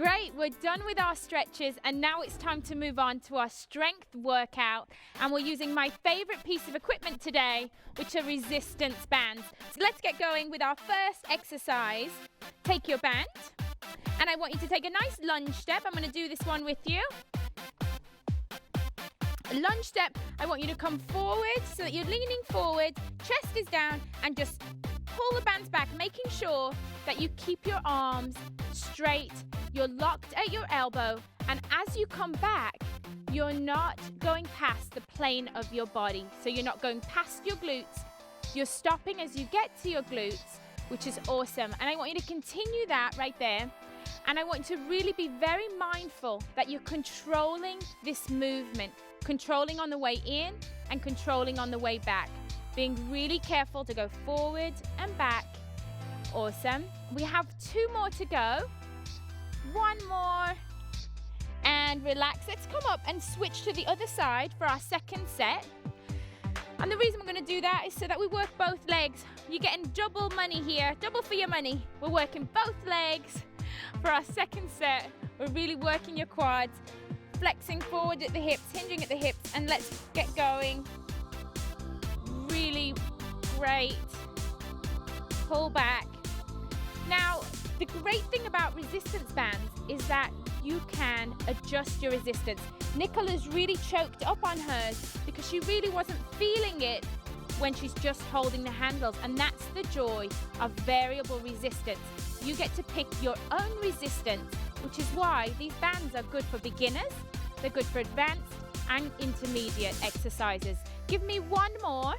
Great, we're done with our stretches and now it's time to move on to our strength workout, and we're using my favorite piece of equipment today, which are resistance bands. So let's get going with our first exercise. Take your band and I want you to take a nice lunge step. I'm going to do this one with you. Lunge step, I want you to come forward so that you're leaning forward, chest is down, and just pull the bands back, making sure that you keep your arms straight, you're locked at your elbow, and as you come back, you're not going past the plane of your body. So you're not going past your glutes, you're stopping as you get to your glutes, which is awesome. And I want you to continue that right there. And I want you to really be very mindful that you're controlling this movement, controlling on the way in and controlling on the way back. Being really careful to go forward and back. Awesome. We have 2 more to go. 1 more. And relax. Let's come up and switch to the other side for our second set. And the reason we're going to do that is so that we work both legs. You're getting double money here, double for your money. We're working both legs for our second set. We're really working your quads, flexing forward at the hips, hinging at the hips, and let's get going. Really great. Pull back. Now, the great thing about resistance bands is that you can adjust your resistance. Nicola's really choked up on hers because she really wasn't feeling it when she's just holding the handles, and that's the joy of variable resistance. You get to pick your own resistance, which is why these bands are good for beginners, they're good for advanced and intermediate exercises. Give me 1 more,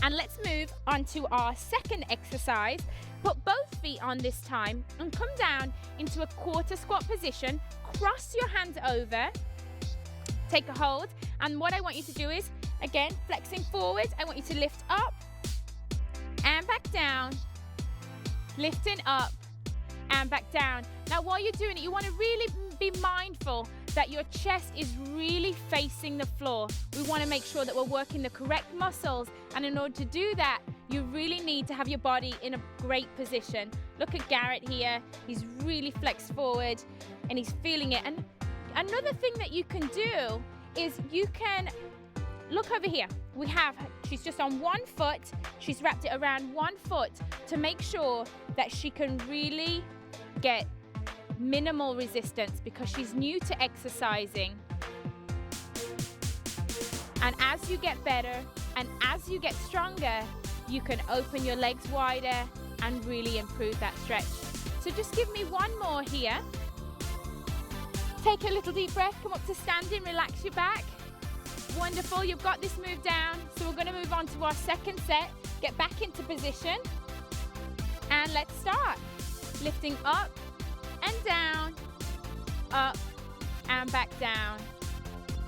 and let's move on to our second exercise. Put both feet on this time and come down into a quarter squat position. Cross your hands over, take a hold, and what I want you to do is, again, flexing forward, I want you to lift up and back down, lifting up and back down. Now while you're doing it, you want to really be mindful that your chest is really facing the floor. We want to make sure that we're working the correct muscles, and in order to do that, you really need to have your body in a great position. Look at Garrett here. He's really flexed forward and he's feeling it. And another thing that you can do is you can look over here. She's just on 1 foot. She's wrapped it around 1 foot to make sure that she can really get minimal resistance because she's new to exercising. And as you get better and as you get stronger, you can open your legs wider and really improve that stretch. So just give me 1 more here. Take a little deep breath, come up to standing, relax your back. Wonderful, you've got this move down. So we're going to move on to our second set. Get back into position and let's start. Lifting up and down, up and back down.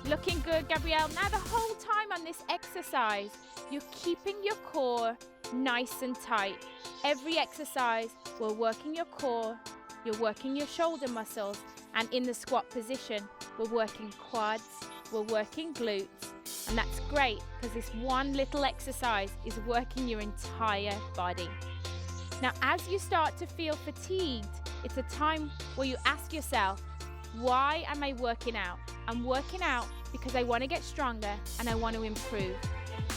Looking good, Gabrielle. Now the whole time on this exercise, you're keeping your core nice and tight. Every exercise, we're working your core, you're working your shoulder muscles, and in the squat position, we're working quads, we're working glutes, and that's great because this one little exercise is working your entire body. Now, as you start to feel fatigued, it's a time where you ask yourself, why am I working out? I'm working out because I want to get stronger and I want to improve.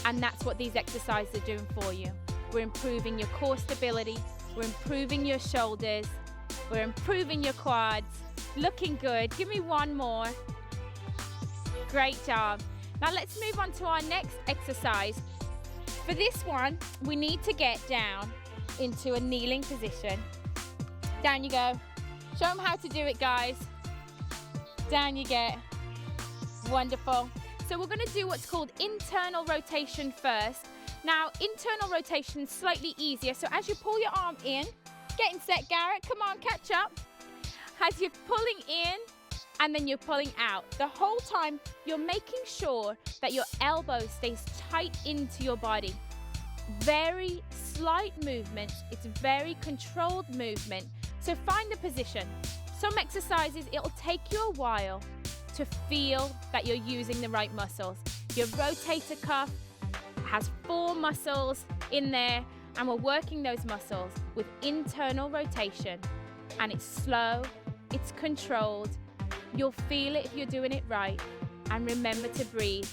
And that's what these exercises are doing for you. We're improving your core stability, we're improving your shoulders, we're improving your quads. Looking good. Give me 1 more. Great job. Now let's move on to our next exercise. For this one, we need to get down into a kneeling position. Down you go. Show them how to do it, guys. Down you get. Wonderful. So we're going to do what's called internal rotation first. Now, internal rotation is slightly easier. So as you pull your arm in, getting set, Garrett, come on, catch up. As you're pulling in and then you're pulling out, the whole time you're making sure that your elbow stays tight into your body. Very slight movement. It's very controlled movement. So find the position. Some exercises, it'll take you a while to feel that you're using the right muscles. Your rotator cuff has 4 muscles in there, and we're working those muscles with internal rotation, and it's slow It's controlled. You'll feel it if you're doing it right. And remember to breathe.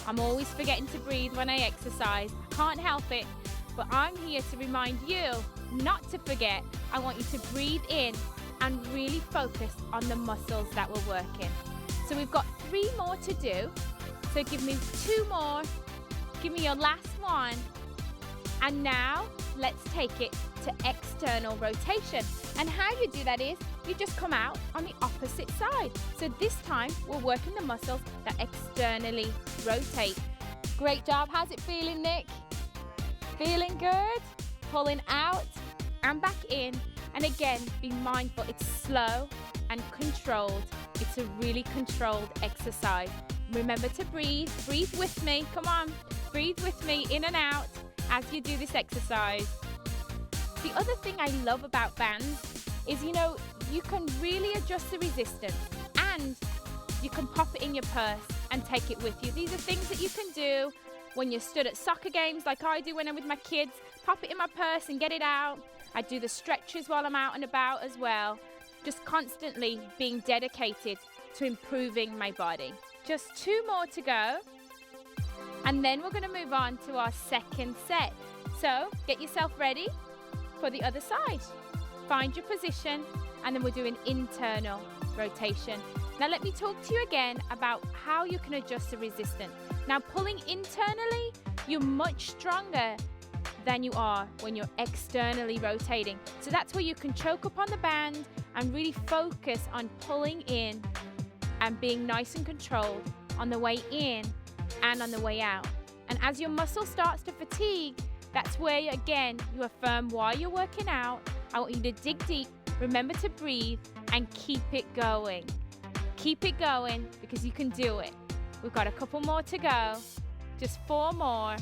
I'm always forgetting to breathe when I exercise. I can't help it. But I'm here to remind you not to forget. I want you to breathe in and really focus on the muscles that we're working. So we've got 3 more to do. So give me 2 more. Give me your last one. And now let's take it to external rotation. And how you do that is you just come out on the opposite side. So this time we're working the muscles that externally rotate. Great job. How's it feeling, Nick? Feeling good? Pulling out and back in. And again, be mindful, it's slow and controlled. It's a really controlled exercise. Remember to breathe. Breathe with me. Come on. Breathe with me in and out as you do this exercise. The other thing I love about bands is, you can really adjust the resistance and you can pop it in your purse and take it with you. These are things that you can do when you're stood at soccer games like I do when I'm with my kids. Pop it in my purse and get it out. I do the stretches while I'm out and about as well. Just constantly being dedicated to improving my body. Just 2 more to go. And then we're going to move on to our second set. So get yourself ready for the other side. Find your position, and then we'll do an internal rotation. Now let me talk to you again about how you can adjust the resistance. Now pulling internally, you're much stronger than you are when you're externally rotating. So that's where you can choke up on the band and really focus on pulling in and being nice and controlled on the way in and on the way out. And as your muscle starts to fatigue, that's where, again, you affirm why you're working out. I want you to dig deep, remember to breathe, and keep it going. Keep it going because you can do it. We've got a couple more to go. Just 4 more.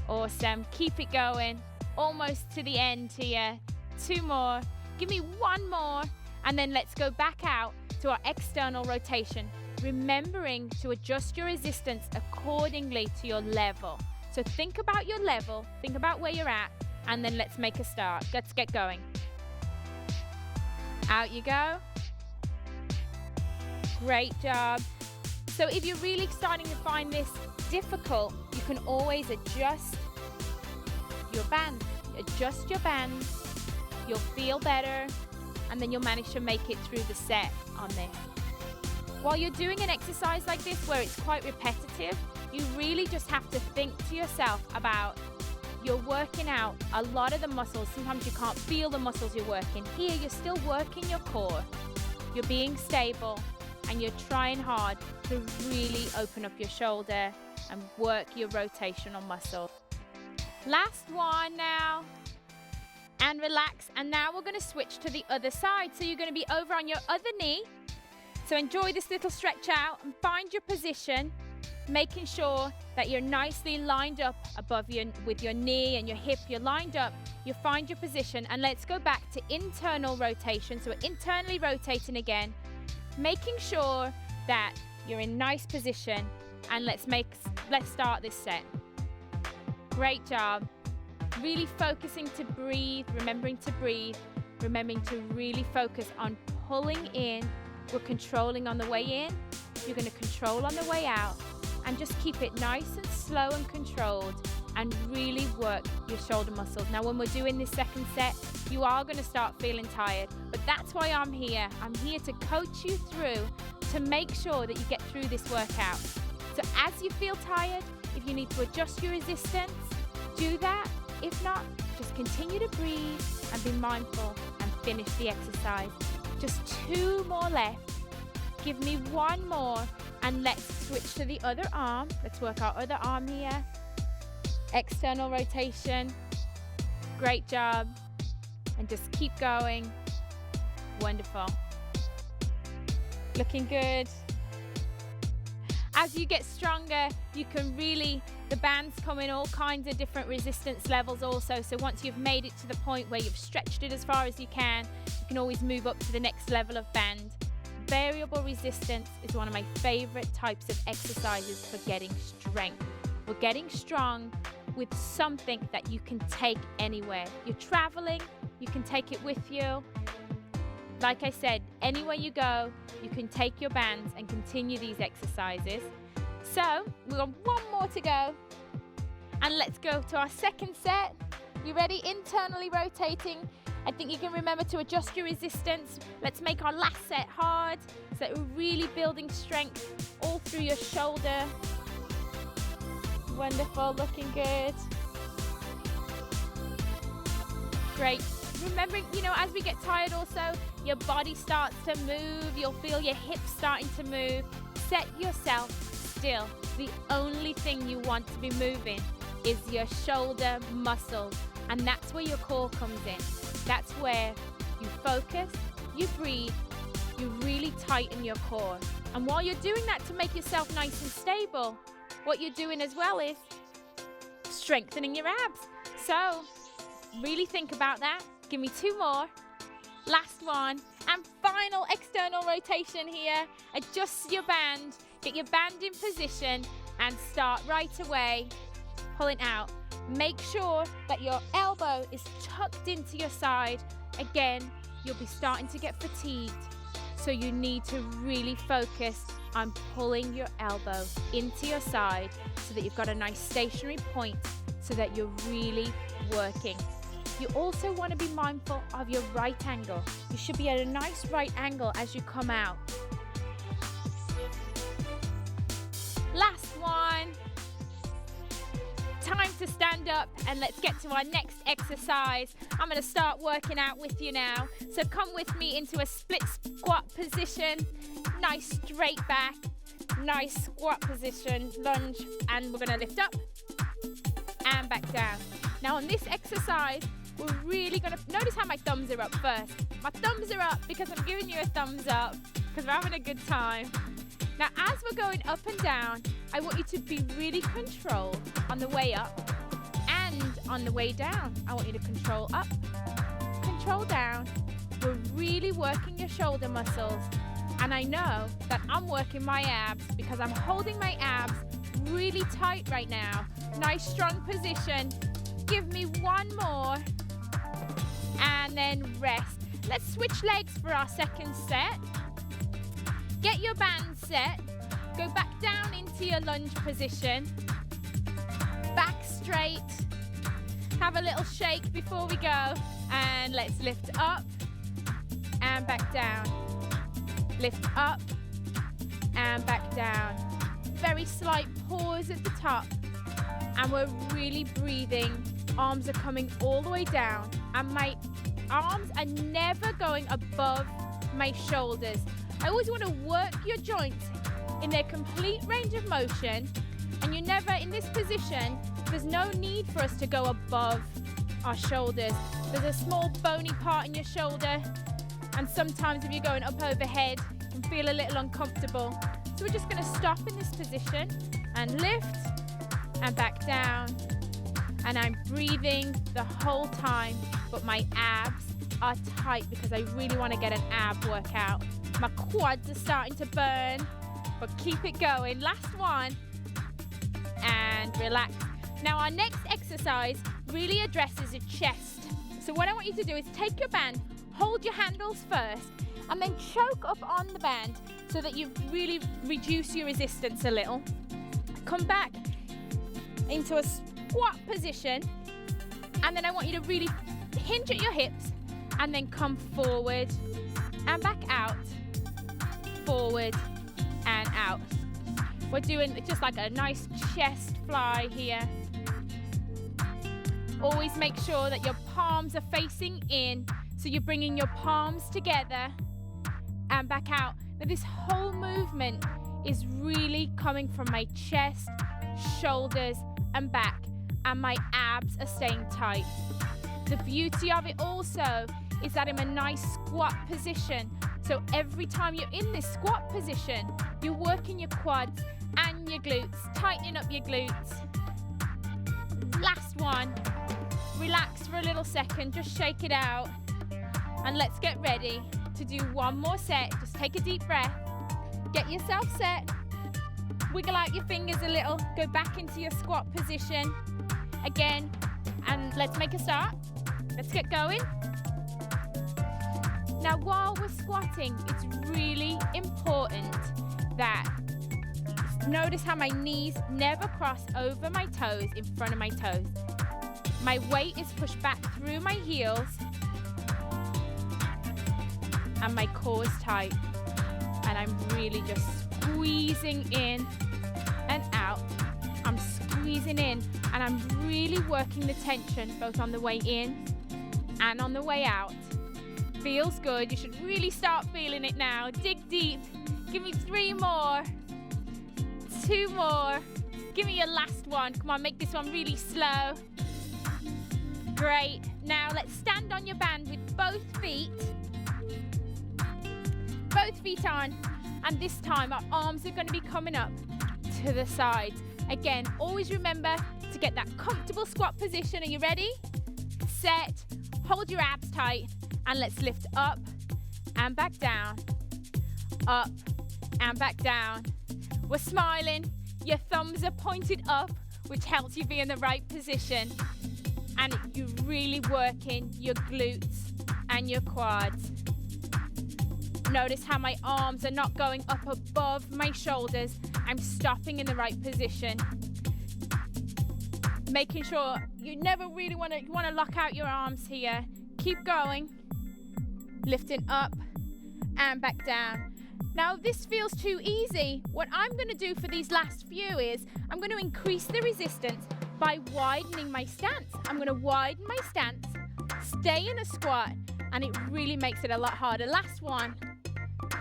Awesome. Keep it going. Almost to the end here. 2 more. Give me 1 more. And then let's go back out to our external rotation, remembering to adjust your resistance accordingly to your level. So think about your level, think about where you're at, and then let's make a start. Let's get going. Out you go. Great job. So if you're really starting to find this difficult, you can always adjust your band. Adjust your band. You'll feel better, and then you'll manage to make it through the set on this. While you're doing an exercise like this where it's quite repetitive, you really just have to think to yourself about you're working out a lot of the muscles. Sometimes you can't feel the muscles you're working. Here, you're still working your core. You're being stable, and you're trying hard to really open up your shoulder and work your rotational muscle. Last one now. And relax. And now we're going to switch to the other side. So you're going to be over on your other knee. So enjoy this little stretch out and find your position, making sure that you're nicely lined up with your knee and your hip. You're lined up. You find your position. And let's go back to internal rotation. So we're internally rotating again, making sure that you're in nice position. And let's start this set. Great job. Really focusing to breathe, remembering to breathe, remembering to really focus on pulling in. We're controlling on the way in. You're going to control on the way out. And just keep it nice and slow and controlled, and really work your shoulder muscles. Now, when we're doing this second set, you are going to start feeling tired. But that's why I'm here. I'm here to coach you through to make sure that you get through this workout. So as you feel tired, if you need to adjust your resistance, do that. If not, just continue to breathe and be mindful and finish the exercise. Just 2 more left. Give me 1 more, and let's switch to the other arm. Let's work our other arm here. External rotation. Great job. And just keep going. Wonderful. Looking good. As you get stronger, you can really, the bands come in all kinds of different resistance levels also. So once you've made it to the point where you've stretched it as far as you can always move up to the next level of band. Variable resistance is one of my favorite types of exercises for getting strength. We're getting strong with something that you can take anywhere. You're traveling, you can take it with you. Like I said, anywhere you go, you can take your bands and continue these exercises. So we've got one more to go. And let's go to our second set. You ready? Internally rotating. I think you can remember to adjust your resistance. Let's make our last set hard so that we're really building strength all through your shoulder. Wonderful, looking good. Great. Remembering, as we get tired also, your body starts to move. You'll feel your hips starting to move. Set yourself still. The only thing you want to be moving is your shoulder muscles. And that's where your core comes in. That's where you focus, you breathe, you really tighten your core. And while you're doing that to make yourself nice and stable, what you're doing as well is strengthening your abs. So really think about that. Give me 2 more. Last one. And final external rotation here. Adjust your band. Get your band in position and start right away pulling out. Make sure that your elbow is tucked into your side. Again, you'll be starting to get fatigued. So you need to really focus on pulling your elbow into your side so that you've got a nice stationary point so that you're really working. You also want to be mindful of your right angle. You should be at a nice right angle as you come out. Last one. Time to stand up and let's get to our next exercise. I'm going to start working out with you now. So come with me into a split squat position. Nice straight back. Nice squat position. Lunge. And we're going to lift up and back down. Now on this exercise, we're really going to notice how my thumbs are up first. My thumbs are up because I'm giving you a thumbs up because we're having a good time. Now, as we're going up and down, I want you to be really controlled on the way up and on the way down. I want you to control up, control down. We're really working your shoulder muscles. And I know that I'm working my abs because I'm holding my abs really tight right now. Nice strong position. Give me 1 more. And then rest. Let's switch legs for our second set. Get your band set. Go back down into your lunge position. Back straight. Have a little shake before we go. And let's lift up and back down. Lift up and back down. Very slight pause at the top. And we're really breathing. Arms are coming all the way down. And my arms are never going above my shoulders. I always want to work your joints in their complete range of motion. And you never, in this position, there's no need for us to go above our shoulders. There's a small bony part in your shoulder. And sometimes if you're going up overhead, you can feel a little uncomfortable. So we're just going to stop in this position and lift and back down. And I'm breathing the whole time, but my abs are tight because I really want to get an ab workout. My quads are starting to burn, but keep it going. Last one. And relax. Now our next exercise really addresses your chest. So what I want you to do is take your band, hold your handles first, and then choke up on the band so that you really reduce your resistance a little. Come back into a squat position, and then I want you to really hinge at your hips and then come forward and back out, forward and out. We're doing just like a nice chest fly here. Always make sure that your palms are facing in, so you're bringing your palms together and back out. Now this whole movement is really coming from my chest, shoulders and back, and my abs are staying tight. The beauty of it also is that I'm in a nice squat position. So every time you're in this squat position, you're working your quads and your glutes, tightening up your glutes. Last one. Relax for a little second, just shake it out. And let's get ready to do one more set. Just take a deep breath. Get yourself set. Wiggle out your fingers a little. Go back into your squat position. Again. And let's make a start. Let's get going. Now, while we're squatting, it's really important that notice how my knees never cross over my toes in front of my toes. My weight is pushed back through my heels and my core is tight. And I'm really just squeezing in and out. I'm squeezing in and I'm really working the tension both on the way in and on the way out. Feels good. You should really start feeling it now. Dig deep. Give me 3 more. 2 more. Give me your last one. Come on, make this one really slow. Great. Now let's stand on your band with both feet. Both feet on. And this time our arms are going to be coming up to the sides. Again, always remember to get that comfortable squat position. Are you ready? Set. Hold your abs tight. And let's lift up and back down. Up and back down. We're smiling. Your thumbs are pointed up, which helps you be in the right position. And you're really working your glutes and your quads. Notice how my arms are not going up above my shoulders. I'm stopping in the right position. Making sure you never really want to lock out your arms here. Keep going. Lifting up and back down. Now, if this feels too easy, what I'm going to do for these last few is I'm going to increase the resistance by widening my stance. I'm going to widen my stance, stay in a squat, and it really makes it a lot harder. Last one.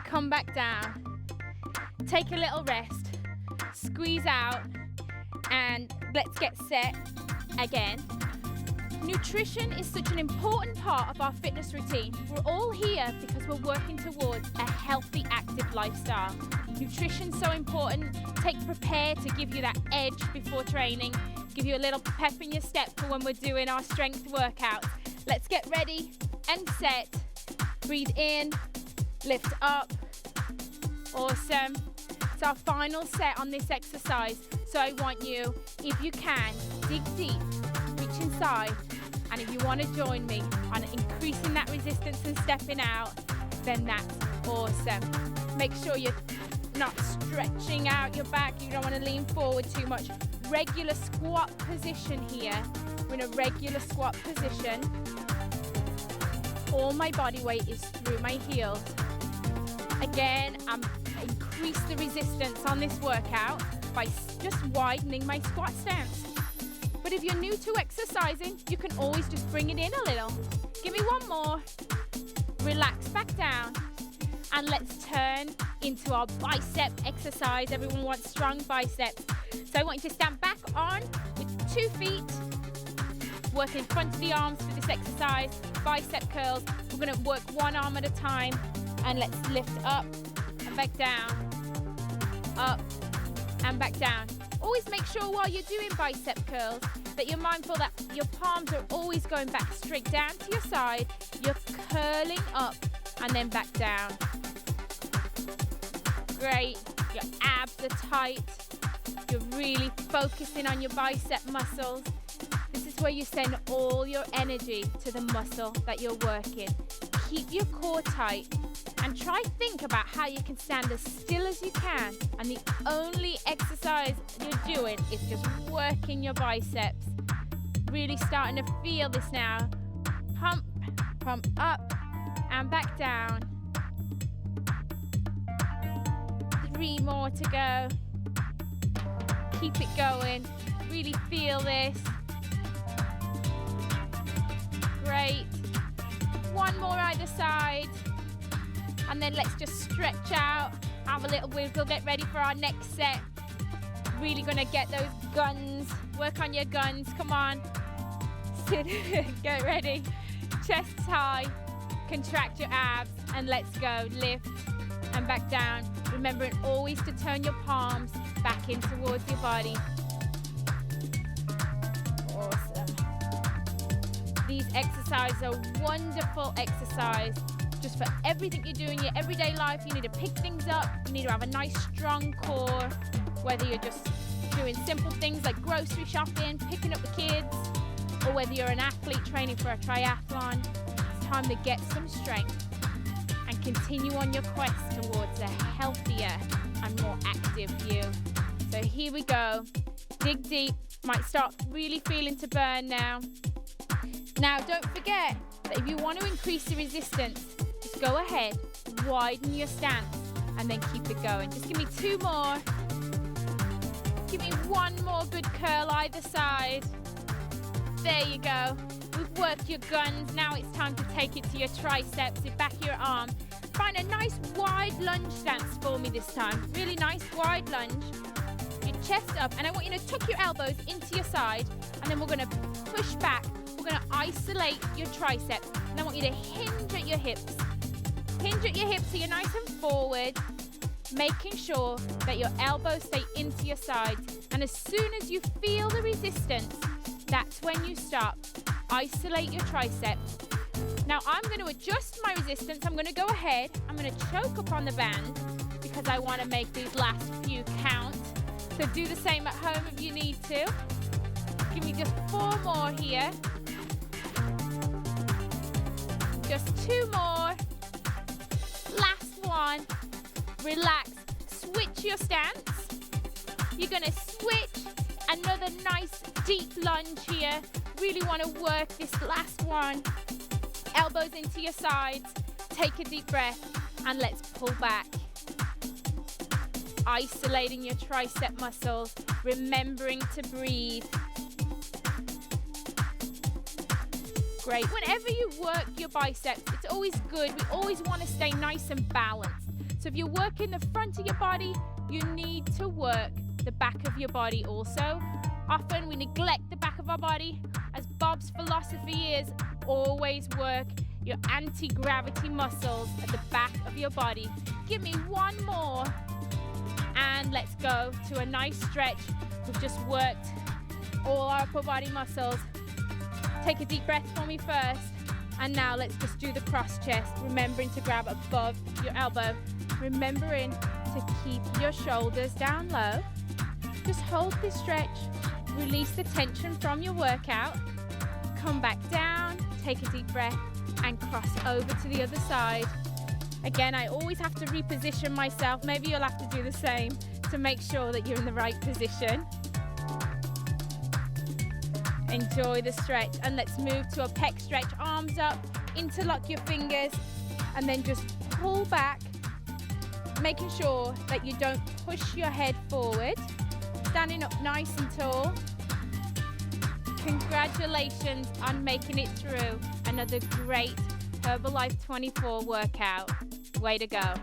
Come back down. Take a little rest. Squeeze out. And let's get set again. Nutrition is such an important part of our fitness routine. We're all here because we're working towards a healthy, active lifestyle. Nutrition's so important. Take Prepare to give you that edge before training, give you a little pep in your step for when we're doing our strength workouts. Let's get ready and set. Breathe in, lift up. Awesome. It's our final set on this exercise. So I want you, if you can, dig deep, reach inside. And if you want to join me on increasing that resistance and stepping out, then that's awesome. Make sure you're not stretching out your back. You don't want to lean forward too much. Regular squat position here. We're in a regular squat position. All my body weight is through my heels. Again, I'm increase the resistance on this workout by just widening my squat stance. But if you're new to exercising, you can always just bring it in a little. Give me one more. Relax back down. And let's turn into our bicep exercise. Everyone wants strong biceps. So I want you to stand back on with 2 feet. Work in front of the arms for this exercise. Bicep curls. We're going to work one arm at a time. And let's lift up and back down. Up and back down. Always make sure while you're doing bicep curls that you're mindful that your palms are always going back straight down to your side. You're curling up and then back down. Great. Your abs are tight. You're really focusing on your bicep muscles. This is where you send all your energy to the muscle that you're working. Keep your core tight and try think about how you can stand as still as you can. And the only exercise you're doing is just working your biceps. Really starting to feel this now. Pump, pump up and back down. 3 more to go. Keep it going. Really feel this. Great. 1 more either side. And then let's just stretch out, have a little wiggle, get ready for our next set. Really gonna get those guns, work on your guns, come on. Sit, get ready. Chest high, contract your abs, and let's go. Lift and back down. Remembering always to turn your palms back in towards your body. Awesome. These exercises are wonderful exercise. Just for everything you do in your everyday life, you need to pick things up. You need to have a nice strong core, whether you're just doing simple things like grocery shopping, picking up the kids, or whether you're an athlete training for a triathlon. It's time to get some strength. continue on your quest towards a healthier and more active you. So here we go. Dig deep. Might start really feeling to burn now. Now, don't forget that if you want to increase the resistance, just go ahead, widen your stance, and then keep it going. Just give me 2 more. Give me 1 more good curl either side. There you go. We've worked your guns. Now it's time to take it to your triceps, the back of your arm. Find a nice wide lunge stance for me this time. Really nice wide lunge. Your chest up, and I want you to tuck your elbows into your side, and then we're going to push back. We're going to isolate your triceps, and I want you to hinge at your hips. Hinge at your hips so you're nice and forward, making sure that your elbows stay into your sides. And as soon as you feel the resistance, that's when you stop. Isolate your triceps. Now I'm going to adjust my resistance. I'm going to go ahead. I'm going to choke upon the band because I want to make these last few count. So do the same at home if you need to. Give me just 4 more here. Just 2 more. Last one. Relax. Switch your stance. You're going to switch. Another nice deep lunge here. Really want to work this last one. Elbows into your sides. Take a deep breath and let's pull back. Isolating your tricep muscles, remembering to breathe. Great. Whenever you work your biceps, it's always good. We always want to stay nice and balanced. So if you're working the front of your body, you need to work the back of your body also. Often we neglect the back of our body. As Bob's philosophy is, always work your anti-gravity muscles at the back of your body. Give me 1 more. And let's go to a nice stretch. We've just worked all our upper body muscles. Take a deep breath for me first. And now let's just do the cross chest, remembering to grab above your elbow. Remembering to keep your shoulders down low. Just hold this stretch. Release the tension from your workout. Come back down, take a deep breath, and cross over to the other side. Again, I always have to reposition myself. Maybe you'll have to do the same to make sure that you're in the right position. Enjoy the stretch, and let's move to a pec stretch. Arms up, interlock your fingers, and then just pull back, making sure that you don't push your head forward. Standing up nice and tall. Congratulations on making it through another great Herbalife 24 workout. Way to go.